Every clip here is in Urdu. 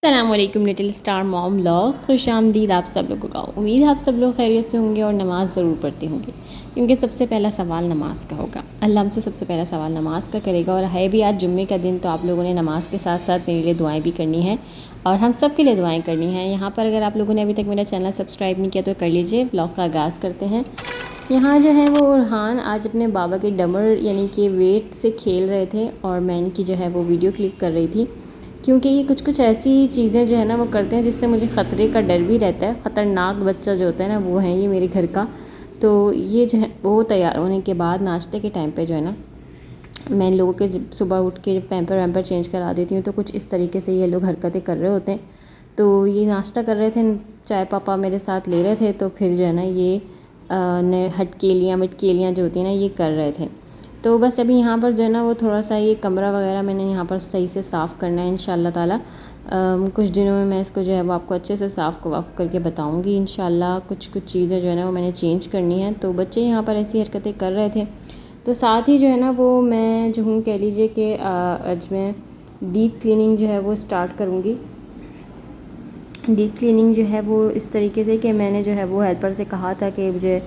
السلام علیکم لٹل اسٹار موم لاف، خوش آمدید آپ سب لوگوں کا۔ امید ہے آپ سب لوگ خیریت سے ہوں گے اور نماز ضرور پڑھتے ہوں گے، کیونکہ سب سے پہلا سوال نماز کا ہوگا۔ اللہ ہم سے سب سے پہلا سوال نماز کا کرے گا، اور ہے بھی آج جمعے کا دن، تو آپ لوگوں نے نماز کے ساتھ ساتھ میرے لیے دعائیں بھی کرنی ہیں اور ہم سب کے لیے دعائیں کرنی ہیں۔ یہاں پر اگر آپ لوگوں نے ابھی تک میرا چینل سبسکرائب نہیں کیا تو کر لیجئے۔ بلاگ کا آغاز کرتے ہیں۔ یہاں جو ہے وہ ارحان آج اپنے بابا کے ڈمر یعنی کہ ویٹ سے کھیل رہے تھے، اور میں ان کی جو ہے وہ ویڈیو کلک کر رہی تھی، کیونکہ یہ کچھ ایسی چیزیں جو ہے نا وہ کرتے ہیں جس سے مجھے خطرے کا ڈر بھی رہتا ہے۔ خطرناک بچہ جو ہوتا ہے نا وہ ہے یہ میرے گھر کا۔ تو یہ جو ہے وہ تیار ہونے کے بعد ناشتے کے ٹائم پہ جو ہے نا میں ان لوگوں کے صبح اٹھ کے پیمپر ویمپر چینج کرا دیتی ہوں، تو کچھ اس طریقے سے یہ لوگ حرکتیں کر رہے ہوتے ہیں۔ تو یہ ناشتہ کر رہے تھے، چائے پاپا میرے ساتھ لے رہے تھے، تو پھر جو ہے نا یہ ہٹکیلیاں مٹکیلیاں جو ہوتی ہیں نا یہ کر رہے تھے۔ تو بس ابھی یہاں پر جو ہے نا وہ تھوڑا سا یہ کمرہ وغیرہ میں نے یہاں پر صحیح سے صاف کرنا ہے انشاءاللہ تعالی۔ کچھ دنوں میں اس کو جو ہے وہ آپ کو اچھے سے صاف کر کے بتاؤں گی انشاءاللہ۔ کچھ چیزیں جو ہے نا وہ میں نے چینج کرنی ہیں، تو بچے یہاں پر ایسی حرکتیں کر رہے تھے۔ تو ساتھ ہی جو ہے نا وہ میں جو ہوں کہہ لیجیے کہ آج میں ڈیپ کلیننگ جو ہے وہ اسٹارٹ کروں گی۔ ڈیپ کلیننگ جو ہے وہ اس طریقے سے کہ میں نے جو ہے وہ ہیلپر سے کہا تھا کہ مجھے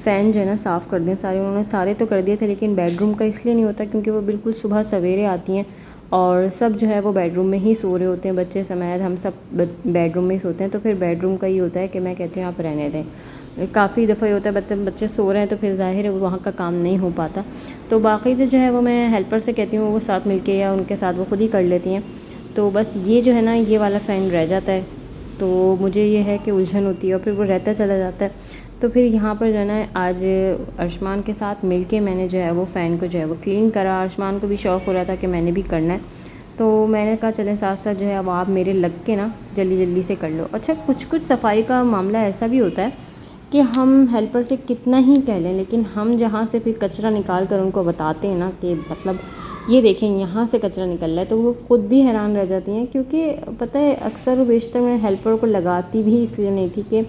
فین جو ہے نا صاف کر دیں سارے۔ انہوں نے سارے تو کر دیے تھے، لیکن بیڈ روم کا اس لیے نہیں ہوتا کیونکہ وہ بالکل صبح سویرے آتی ہیں اور سب جو ہے وہ بیڈ روم میں ہی سو رہے ہوتے ہیں، بچے سمیت ہم سب بیڈ روم میں ہی سوتے ہیں۔ تو پھر بیڈ روم کا یہ ہوتا ہے کہ میں کہتی ہوں آپ رہنے دیں۔ کافی دفعہ یہ ہوتا ہے بچے سو رہے ہیں تو پھر ظاہر ہے وہاں کا کام نہیں ہو پاتا۔ تو باقی جو ہے وہ میں ہیلپر سے کہتی ہوں وہ ساتھ مل کے یا ان کے ساتھ وہ خود ہی کر لیتی ہیں۔ تو بس یہ جو ہے نا یہ والا فین رہ جاتا ہے، تو مجھے یہ ہے کہ الجھن ہوتی ہے اور پھر وہ رہتا چلا جاتا ہے۔ تو پھر یہاں پر جو ہے نا آج ارشمان کے ساتھ مل کے میں نے جو ہے وہ فین کو جو ہے وہ کلین کرا۔ ارشمان کو بھی شوق ہو رہا تھا کہ میں نے بھی کرنا ہے، تو میں نے کہا چلیں ساتھ ساتھ جو ہے اب آپ میرے لگ کے نا جلدی جلدی سے کر لو۔ اچھا کچھ صفائی کا معاملہ ایسا بھی ہوتا ہے کہ ہم ہیلپر سے کتنا ہی کہہ لیں، لیکن ہم جہاں سے پھر کچرا نکال کر ان کو بتاتے ہیں نا کہ مطلب یہ دیکھیں یہاں سے کچرا نکل رہا ہے، تو وہ خود بھی حیران رہ جاتی ہیں۔ کیونکہ پتہ ہے اکثر و بیشتر میں ہیلپر کو لگاتی بھی اس لیے نہیں تھی کہ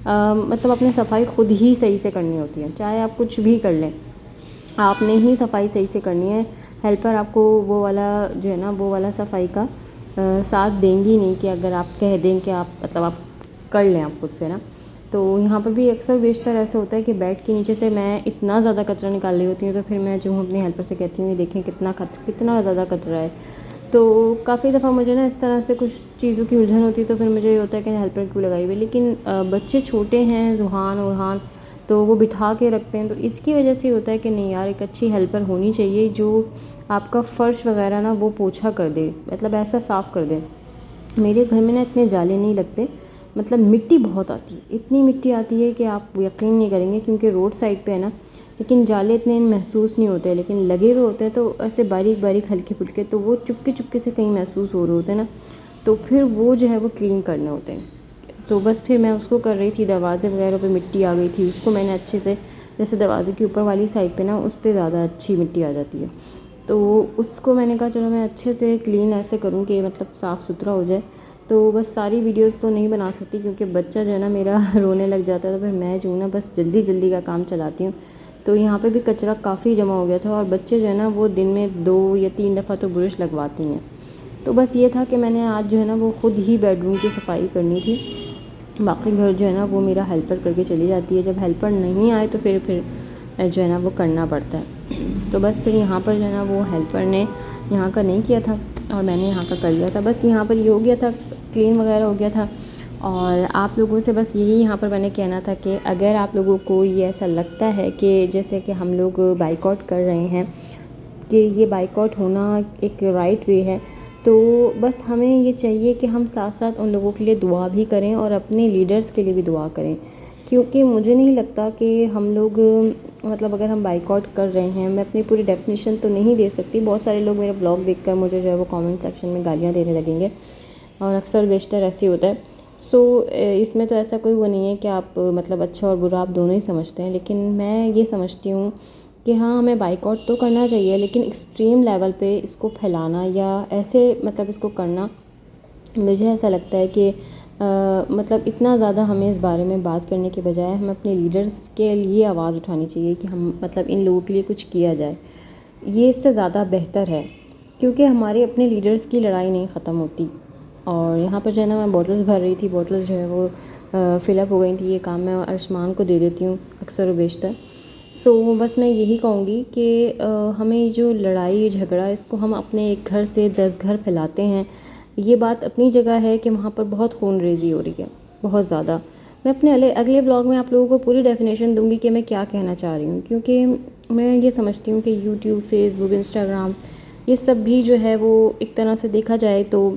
مطلب اپنے صفائی خود ہی صحیح سے کرنی ہوتی ہے، چاہے آپ کچھ بھی کر لیں آپ نے ہی صفائی صحیح سے کرنی ہے۔ ہیلپر آپ کو وہ والا جو ہے نا وہ والا صفائی کا ساتھ دیں گی نہیں کہ اگر آپ کہہ دیں کہ آپ مطلب آپ کر لیں آپ خود سے نا۔ تو یہاں پر بھی اکثر بیشتر ایسا ہوتا ہے کہ بیڈ کے نیچے سے میں اتنا زیادہ کچرا نکال رہی ہوتی ہوں، تو پھر میں جو ہوں اپنی ہیلپر سے کہتی ہوں یہ دیکھیں کتنا زیادہ کچرا ہے۔ تو کافی دفعہ مجھے نا اس طرح سے کچھ چیزوں کی الجھن ہوتی ہے، تو پھر مجھے یہ ہوتا ہے کہ ہیلپر کیوں لگائی ہوئی، لیکن بچے چھوٹے ہیں ذوحان اورحان، تو وہ بٹھا کے رکھتے ہیں، تو اس کی وجہ سے ہوتا ہے کہ نہیں یار ایک اچھی ہیلپر ہونی چاہیے جو آپ کا فرش وغیرہ نا وہ پوچھا کر دے، مطلب ایسا صاف کر دے۔ میرے گھر میں نا اتنے جالے نہیں لگتے، مطلب مٹی بہت آتی ہے، اتنی مٹی آتی ہے کہ آپ یقین نہیں کریں گے، کیونکہ روڈ سائڈ پہ ہے نا، لیکن جالے اتنے محسوس نہیں ہوتے، لیکن لگے ہوئے ہوتے ہیں تو ایسے باریک باریک ہلکے پھلکے، تو وہ چپکے چپکے سے کہیں محسوس ہو رہے ہوتے ہیں نا، تو پھر وہ جو ہے وہ کلین کرنے ہوتے ہیں۔ تو بس پھر میں اس کو کر رہی تھی، دروازے وغیرہ پہ مٹی آ گئی تھی، اس کو میں نے اچھے سے جیسے دروازے کی اوپر والی سائڈ پہ نا اس پہ زیادہ اچھی مٹی آ جاتی ہے، تو اس کو میں نے کہا چلو میں اچھے سے کلین ایسے کروں کہ مطلب صاف ستھرا ہو جائے۔ تو بس ساری ویڈیوز تو نہیں بنا سکتی کیونکہ بچہ جو ہے نا میرا رونے لگ جاتا ہے، تو پھر میں جو ہوں نا بس جلدی جلدی کا کام چلاتی ہوں۔ تو یہاں پہ بھی کچرا کافی جمع ہو گیا تھا، اور بچے جو ہے نا وہ دن میں 2 یا 3 دفعہ تو برش لگواتی ہیں۔ تو بس یہ تھا کہ میں نے آج جو ہے نا وہ خود ہی بیڈ روم کی صفائی کرنی تھی، باقی گھر جو ہے نا وہ میرا ہیلپر کر کے چلی جاتی ہے، جب ہیلپر نہیں آئے تو پھر جو ہے نا وہ کرنا پڑتا ہے۔ تو بس پھر یہاں پر جو ہے نا وہ ہیلپر نے یہاں کا نہیں کیا تھا اور میں نے یہاں کا کر لیا تھا، بس یہاں پر یہ ہو گیا تھا، کلین وغیرہ ہو گیا تھا۔ اور آپ لوگوں سے بس یہی یہاں پر میں نے کہنا تھا کہ اگر آپ لوگوں کو یہ ایسا لگتا ہے کہ جیسے کہ ہم لوگ بائیکاٹ کر رہے ہیں کہ یہ بائیکاٹ ہونا ایک رائٹ وے ہے، تو بس ہمیں یہ چاہیے کہ ہم ساتھ ساتھ ان لوگوں کے لیے دعا بھی کریں اور اپنے لیڈرز کے لیے بھی دعا کریں، کیونکہ مجھے نہیں لگتا کہ ہم لوگ مطلب اگر ہم بائیکاٹ کر رہے ہیں، میں اپنی پوری ڈیفینیشن تو نہیں دے سکتی، بہت سارے لوگ میرا بلاگ دیکھ کر مجھے جو ہے وہ کامنٹ سیکشن میں گالیاں دینے لگیں گے، اور اکثر بیشتر ایسے ہوتا ہے۔ اس میں تو ایسا کوئی وہ نہیں ہے کہ آپ مطلب اچھا اور برا آپ دونوں ہی سمجھتے ہیں، لیکن میں یہ سمجھتی ہوں کہ ہاں ہمیں بائیکاٹ تو کرنا چاہیے، لیکن ایکسٹریم لیول پہ اس کو پھیلانا یا ایسے مطلب اس کو کرنا، مجھے ایسا لگتا ہے کہ مطلب اتنا زیادہ ہمیں اس بارے میں بات کرنے کے بجائے ہمیں اپنے لیڈرز کے لیے آواز اٹھانی چاہیے کہ ہم مطلب ان لوگوں کے لیے کچھ کیا جائے، یہ اس سے زیادہ بہتر ہے، کیونکہ ہمارے اپنے لیڈرز کی لڑائی نہیں ختم ہوتی، اور یہاں پر جو ہے نا میں بوٹلز بھر رہی تھی. بوٹلز جو ہے وہ فل اپ ہو گئی تھی. یہ کام میں ارشمان کو دے دیتی ہوں اکثر و بیشتر. سو بس میں یہی کہوں گی کہ ہمیں جو لڑائی جھگڑا اس کو ہم اپنے ایک گھر سے 10 گھر پھیلاتے ہیں. یہ بات اپنی جگہ ہے کہ وہاں پر بہت خون ریزی ہو رہی ہے، بہت زیادہ. میں اپنے اگلے بلاگ میں آپ لوگوں کو پوری ڈیفینیشن دوں گی کہ میں کیا کہنا چاہ رہی ہوں، کیونکہ میں یہ سمجھتی ہوں کہ یوٹیوب، فیس بک، انسٹاگرام یہ سب بھی جو ہے وہ ایک طرح سے دیکھا جائے تو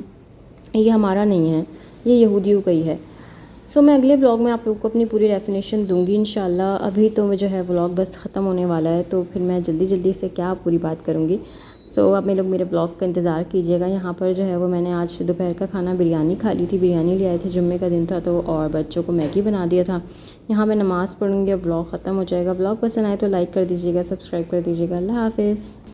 یہ ہمارا نہیں ہے، یہ یہودیوں کا ہی ہے. سو میں اگلے بلاگ میں آپ لوگوں کو اپنی پوری ڈیفینیشن دوں گی انشاءاللہ. ابھی تو جو ہے بلاگ بس ختم ہونے والا ہے، تو پھر میں جلدی جلدی سے کیا پوری بات کروں گی. سو اب لوگ میرے بلاگ کا انتظار کیجیے گا. یہاں پر جو ہے وہ میں نے آج دوپہر کا کھانا بریانی کھا لی تھی. بریانی لے آئے تھے، جمعے کا دن تھا تو، اور بچوں کو میگی بنا دیا تھا. یہاں میں نماز پڑھوں گی اور بلاگ ختم ہو جائے گا. بلاگ پسند آئے تو لائک کر دیجیے گا، سبسکرائب کر دیجیے گا. اللہ حافظ.